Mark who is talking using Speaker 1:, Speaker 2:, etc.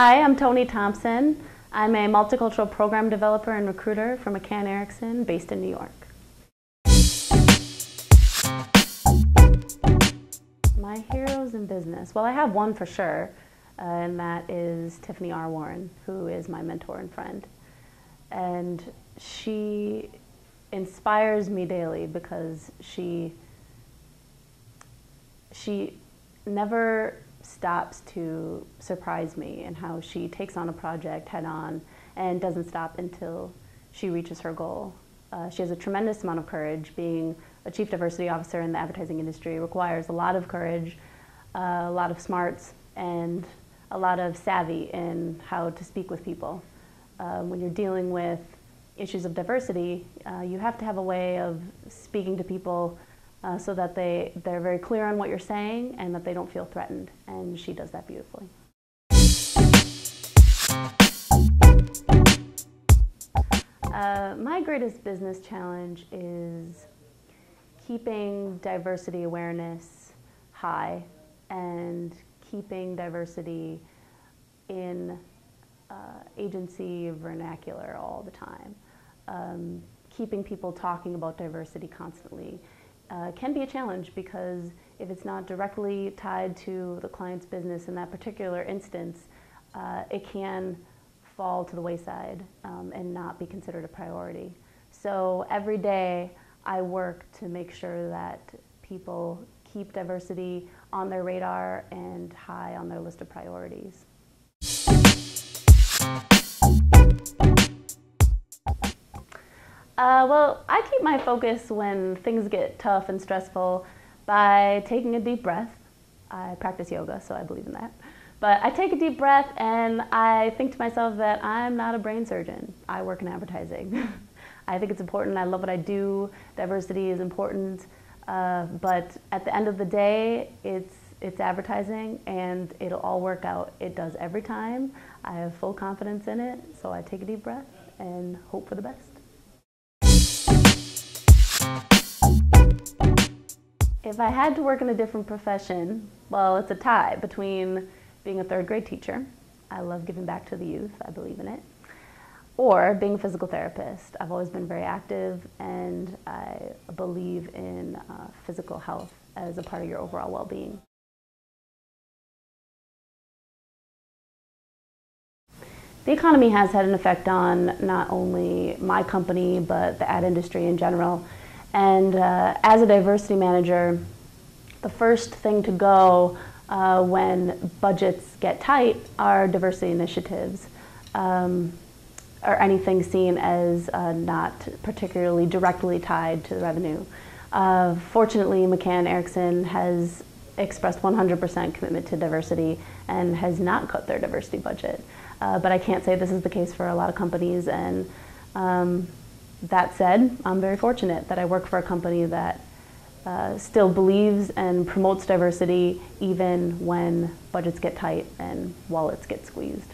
Speaker 1: Hi, I'm Toni Thompson. I'm a multicultural program developer and recruiter for McCann Erickson based in New York. My heroes in business, well, I have one for sure, and that is Tiffany R. Warren, who is my mentor and friend. And she inspires me daily because she never stops to surprise me in how she takes on a project head on and doesn't stop until she reaches her goal. She has a tremendous amount of courage. Being a chief diversity officer in the advertising industry requires a lot of courage, a lot of smarts, and a lot of savvy in how to speak with people. When you're dealing with issues of diversity, you have to have a way of speaking to people so that they're very clear on what you're saying and that they don't feel threatened, and she does that beautifully. My greatest business challenge is keeping diversity awareness high and keeping diversity in agency vernacular all the time. Keeping people talking about diversity constantly can be a challenge because if it's not directly tied to the client's business in that particular instance, it can fall to the wayside and not be considered a priority. So every day I work to make sure that people keep diversity on their radar and high on their list of priorities. Well, I keep my focus when things get tough and stressful by taking a deep breath. I practice yoga, so I believe in that. But I take a deep breath and I think to myself that I'm not a brain surgeon. I work in advertising. I think it's important. I love what I do. Diversity is important. But at the end of the day, it's advertising and it'll all work out. It does every time. I have full confidence in it, so I take a deep breath and hope for the best. If I had to work in a different profession, well, it's a tie between being a third grade teacher. I love giving back to the youth, I believe in it. Or being a physical therapist. I've always been very active and I believe in physical health as a part of your overall well-being. The economy has had an effect on not only my company, but the ad industry in general. And as a diversity manager, the first thing to go when budgets get tight are diversity initiatives, or anything seen as not particularly directly tied to the revenue. Fortunately, McCann Erickson has expressed 100% commitment to diversity and has not cut their diversity budget. But I can't say this is the case for a lot of companies, and that said, I'm very fortunate that I work for a company that still believes and promotes diversity even when budgets get tight and wallets get squeezed.